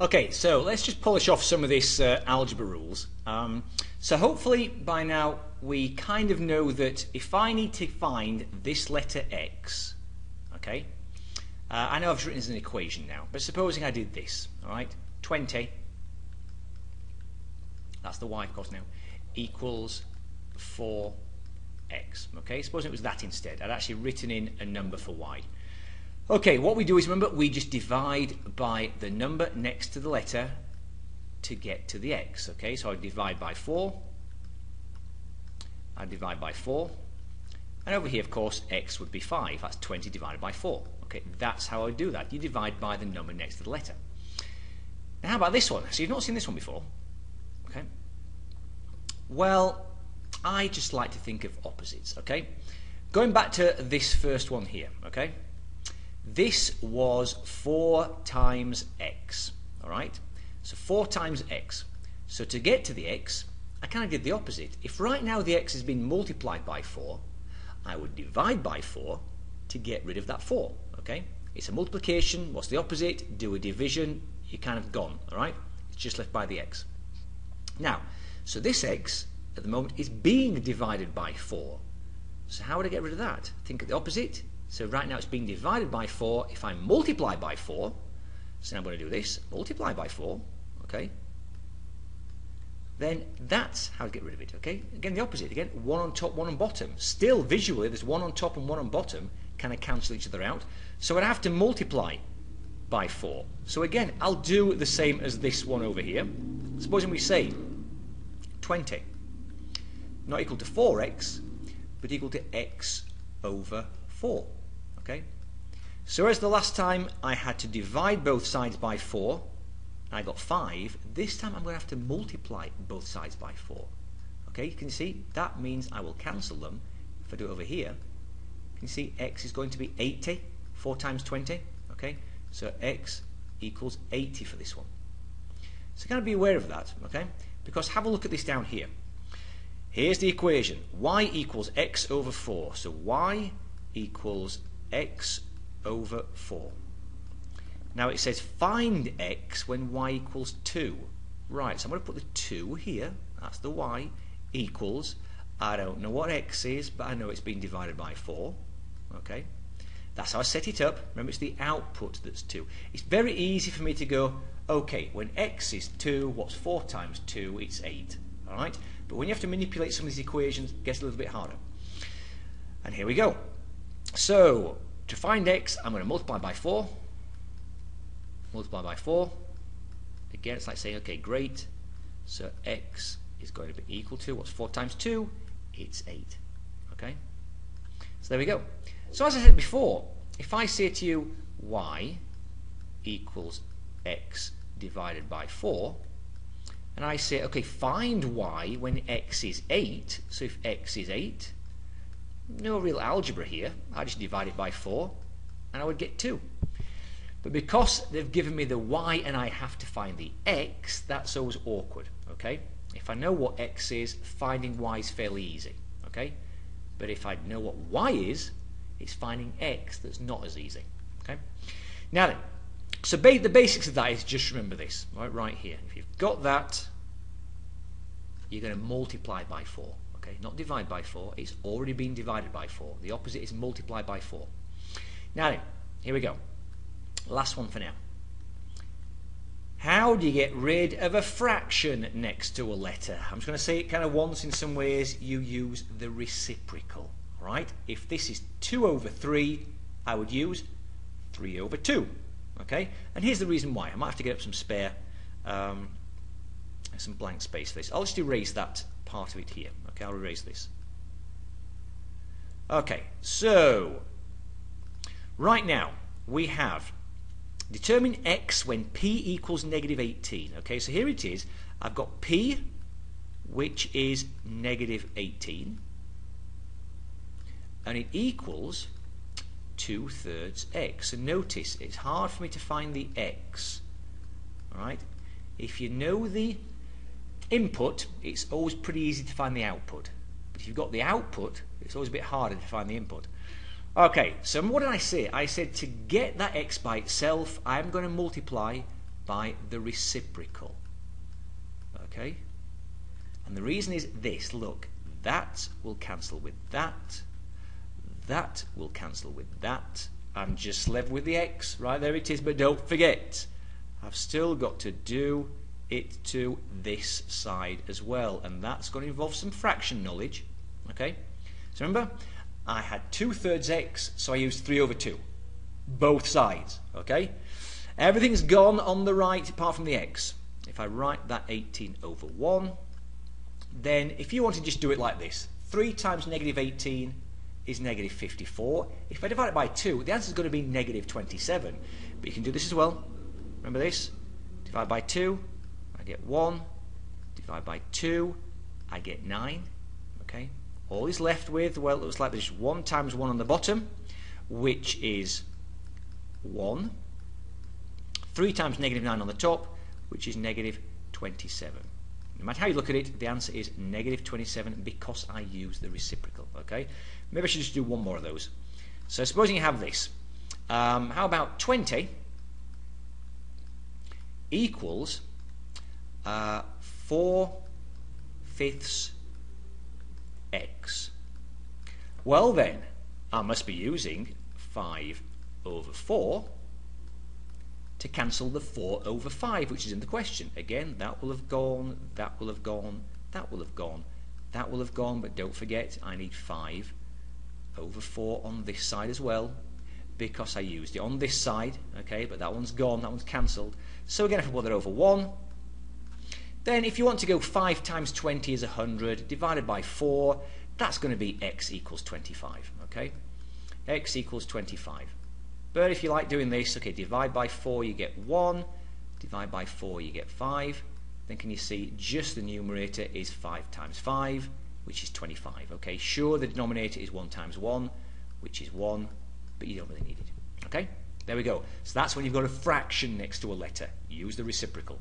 Okay, so let's just polish off some of this algebra rules. So hopefully by now we kind of know that if I need to find this letter x, okay, I know I've written this as an equation now, but supposing I did this, all right, 20, that's the y of course now, equals 4x, okay, supposing it was that instead, I'd actually written in a number for y. Okay, what we do is, remember, we just divide by the number next to the letter to get to the x. Okay, so I divide by 4. I divide by 4. And over here, of course, x would be 5. That's 20 divided by 4. Okay, that's how I do that. You divide by the number next to the letter. Now, how about this one? So you've not seen this one before. Okay. Well, I just like to think of opposites. Okay. Going back to this first one here. Okay. This was 4 times x, all right? So 4 times x. So to get to the x, I kind of did the opposite. If right now the x has been multiplied by 4, I would divide by 4 to get rid of that 4, okay? It's a multiplication. What's the opposite? Do a division. You're kind of gone, all right? It's just left by the x. Now, so this x at the moment is being divided by 4. So how would I get rid of that? Think of the opposite. So right now it's being divided by 4. If I multiply by 4, so now I'm going to do this, multiply by 4, okay, then that's how to get rid of it, okay? Again, the opposite, again, 1 on top, 1 on bottom. Still, visually, there's 1 on top and 1 on bottom, kind of cancel each other out. So I'd have to multiply by 4. So again, I'll do the same as this one over here. Supposing we say 20, not equal to 4x, but equal to x over 4. Okay, so as the last time I had to divide both sides by 4, and I got 5, this time I'm going to have to multiply both sides by 4. Okay, you can see that means I will cancel them. If I do it over here, you can see x is going to be 80, 4 times 20. Okay, so x equals 80 for this one. So kind of be aware of that, okay, because have a look at this down here. Here's the equation, y equals x over 4. So y equals x over 4. Now it says find x when y equals 2. Right, so I'm going to put the 2 here, that's the y, equals, I don't know what x is, but I know it's been divided by 4. Okay, that's how I set it up. Remember, it's the output that's 2. It's very easy for me to go, okay, when x is 2, what's 4 times 2? It's 8. Alright, but when you have to manipulate some of these equations, it gets a little bit harder. And here we go. So, to find x, I'm going to multiply by 4. Multiply by 4. Again, it's like saying, okay, great. So, x is going to be equal to, what's 4 times 2? It's 8. Okay? So, there we go. So, as I said before, if I say to you, y equals x divided by 4, and I say, okay, find y when x is 8. So, if x is 8, no real algebra here. I just divide it by 4 and I would get 2. But because they've given me the y and I have to find the x, that's always awkward. Okay? If I know what x is, finding y is fairly easy. Okay? But if I know what y is, it's finding x that's not as easy. Okay? Now then, so the basics of that is just remember this, right here. If you've got that, you're going to multiply by 4. Okay, not divide by 4, it's already been divided by 4. The opposite is multiply by 4. Now then, here we go. Last one for now. How do you get rid of a fraction next to a letter? I'm just going to say it kind of once in some ways. You use the reciprocal. Right? If this is 2 over 3, I would use 3 over 2. Okay? And here's the reason why. I might have to get up some spare, some blank space for this. I'll just erase that part of it here. Okay, I'll erase this. Okay, so right now we have determine x when p equals negative 18. Okay, so here it is. I've got p, which is negative 18, and it equals 2/3 x. So notice it's hard for me to find the x. Alright, if you know the input, it's always pretty easy to find the output. But if you've got the output, it's always a bit harder to find the input. Okay, so what did I say? I said to get that x by itself, I'm going to multiply by the reciprocal. Okay? And the reason is this, look, that will cancel with that will cancel with that. I'm just left with the x, right, there it is, but don't forget, I've still got to do it to this side as well, and that's going to involve some fraction knowledge. Okay, so remember, I had 2/3 x, so I used 3/2, both sides. Okay, everything's gone on the right apart from the x. If I write that 18/1, then if you want to just do it like this, 3 times -18 is -54. If I divide it by 2, the answer is going to be -27. But you can do this as well. Remember this? Divide by 2, I get 1. Divide by 2, I get 9. Okay. All is left with, well, it looks like there's 1 times 1 on the bottom, which is 1. 3 times -9 on the top, which is -27. No matter how you look at it, the answer is -27 because I use the reciprocal. Okay, maybe I should just do one more of those. So supposing you have this, how about 20 equals 4/5 x? Well then, I must be using 5/4 to cancel the 4/5, which is in the question. Again, that will have gone, that will have gone, that will have gone, that will have gone, but don't forget I need 5/4 on this side as well, because I used it on this side. Okay, but that one's gone, that one's cancelled. So again, if I put that over 1, then if you want to go 5 times 20 is 100, divided by 4, that's going to be x equals 25. Okay, x equals 25. But if you like doing this, okay, divide by 4 you get 1, divide by 4 you get 5. Then can you see just the numerator is 5 times 5, which is 25. Okay, sure, the denominator is 1 times 1, which is 1, but you don't really need it. Okay, there we go. So that's when you've got a fraction next to a letter. Use the reciprocal.